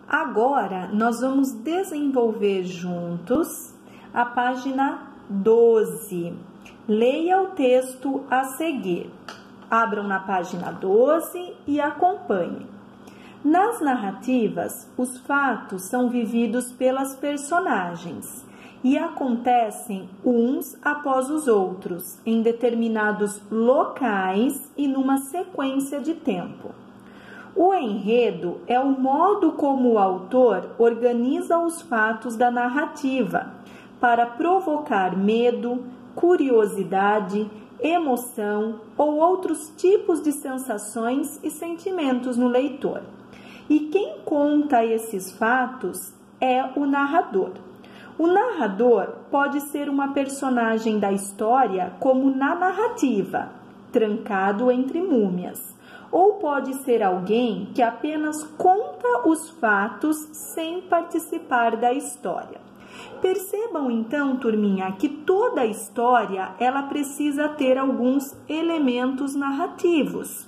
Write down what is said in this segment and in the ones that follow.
Agora, nós vamos desenvolver juntos a página 12. Leia o texto a seguir. Abram na página 12 e acompanhem. Nas narrativas, os fatos são vividos pelas personagens e acontecem uns após os outros, em determinados locais e numa sequência de tempo. O enredo é o modo como o autor organiza os fatos da narrativa para provocar medo, curiosidade, emoção ou outros tipos de sensações e sentimentos no leitor. E quem conta esses fatos é o narrador. O narrador pode ser uma personagem da história, como na narrativa, trancado entre múmias, ou pode ser alguém que apenas conta os fatos sem participar da história. Percebam então, turminha, que toda história ela precisa ter alguns elementos narrativos.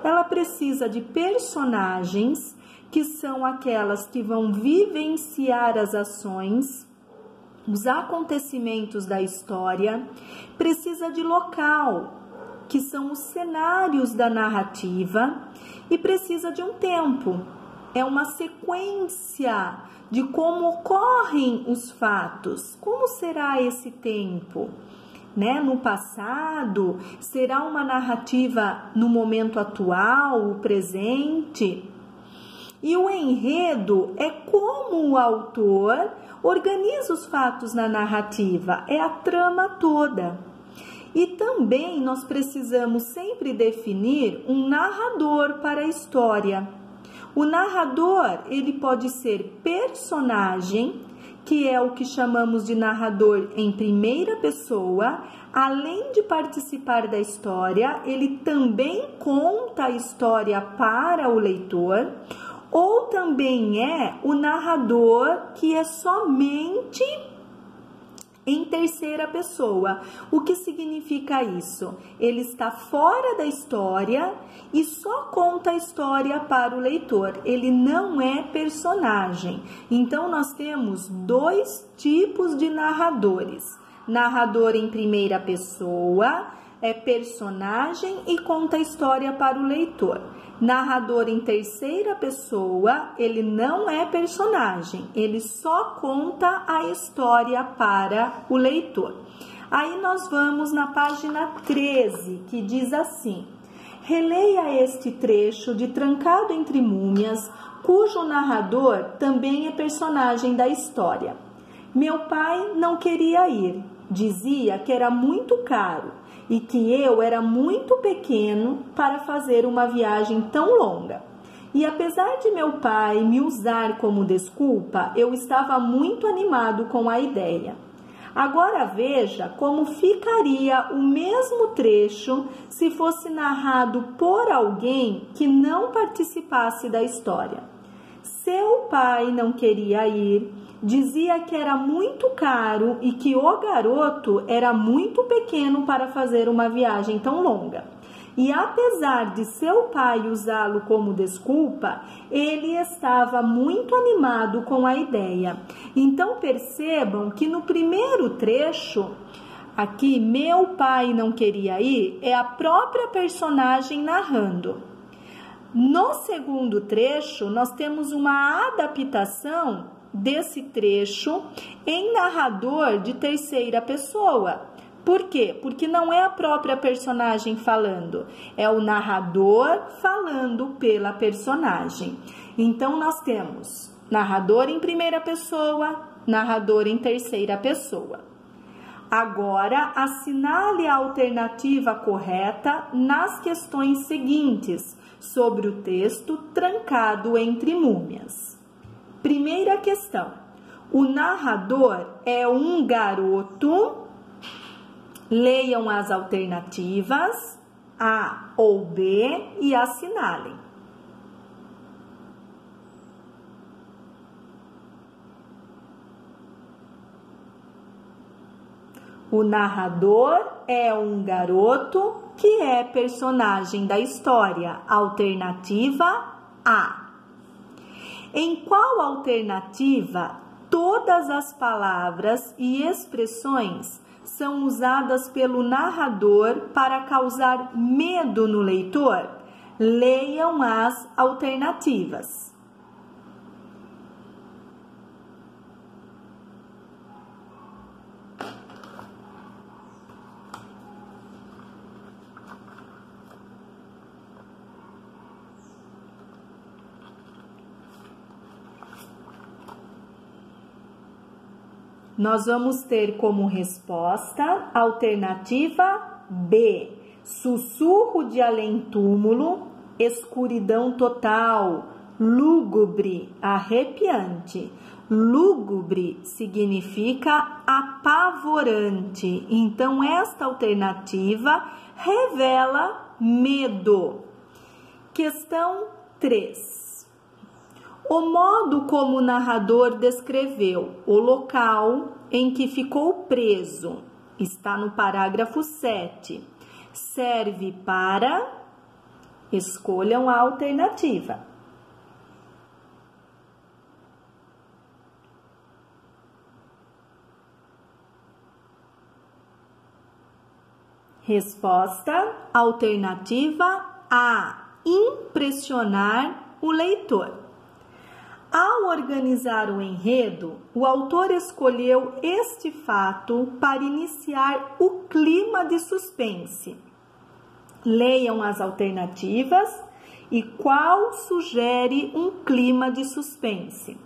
Ela precisa de personagens, que são aquelas que vão vivenciar as ações, os acontecimentos da história. Precisa de local, que são os cenários da narrativa, e precisa de um tempo. É uma sequência de como ocorrem os fatos. Como será esse tempo? No passado? Será uma narrativa no momento atual, o presente? E o enredo é como o autor organiza os fatos na narrativa, é a trama toda. E também nós precisamos sempre definir um narrador para a história. O narrador, ele pode ser personagem, que é o que chamamos de narrador em primeira pessoa. Além de participar da história, ele também conta a história para o leitor. Ou também é o narrador que é somente em terceira pessoa. O que significa isso? Ele está fora da história e só conta a história para o leitor. Ele não é personagem. Então, nós temos dois tipos de narradores. Narrador em primeira pessoa, é personagem e conta a história para o leitor. Narrador em terceira pessoa, ele não é personagem, ele só conta a história para o leitor. Aí nós vamos na página 13, que diz assim: releia este trecho de Trancado entre Múmias, cujo narrador também é personagem da história. Meu pai não queria ir, dizia que era muito caro e que eu era muito pequeno para fazer uma viagem tão longa. E apesar de meu pai me usar como desculpa, eu estava muito animado com a ideia. Agora veja como ficaria o mesmo trecho se fosse narrado por alguém que não participasse da história. Seu pai não queria ir, dizia que era muito caro e que o garoto era muito pequeno para fazer uma viagem tão longa. E apesar de seu pai usá-lo como desculpa, ele estava muito animado com a ideia. Então percebam que no primeiro trecho, aqui, meu pai não queria ir, é a própria personagem narrando. No segundo trecho, nós temos uma adaptação desse trecho em narrador de terceira pessoa. Por quê? Porque não é a própria personagem falando, é o narrador falando pela personagem. Então, nós temos narrador em primeira pessoa, narrador em terceira pessoa. Agora, assinale a alternativa correta nas questões seguintes sobre o texto Trancado entre Múmias. Primeira questão: o narrador é um garoto? Leiam as alternativas A ou B e assinalem. O narrador é um garoto que é personagem da história. Alternativa A. Em qual alternativa todas as palavras e expressões são usadas pelo narrador para causar medo no leitor? Leiam as alternativas. Nós vamos ter como resposta a alternativa B, sussurro de além-túmulo, escuridão total, lúgubre, arrepiante. Lúgubre significa apavorante, então esta alternativa revela medo. Questão 3. O modo como o narrador descreveu o local em que ficou preso está no parágrafo 7. Serve para... Escolham a alternativa. Resposta: alternativa A. Impressionar o leitor. Ao organizar o enredo, o autor escolheu este fato para iniciar o clima de suspense. Leiam as alternativas e qual sugere um clima de suspense.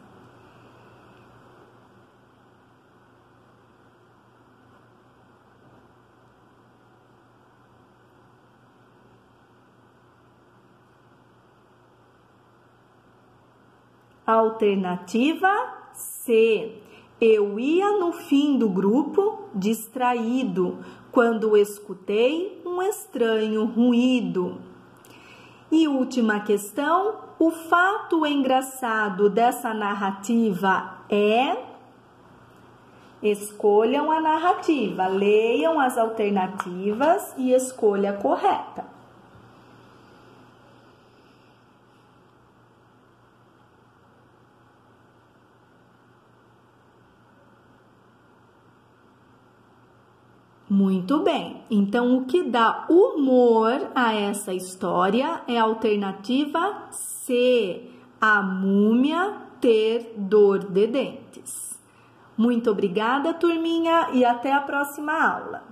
Alternativa C. Eu ia no fim do grupo, distraído, quando escutei um estranho ruído. E última questão, o fato engraçado dessa narrativa é... Escolham a narrativa, leiam as alternativas e escolha a correta. Muito bem, então o que dá humor a essa história é a alternativa C, a múmia ter dor de dentes. Muito obrigada, turminha, e até a próxima aula.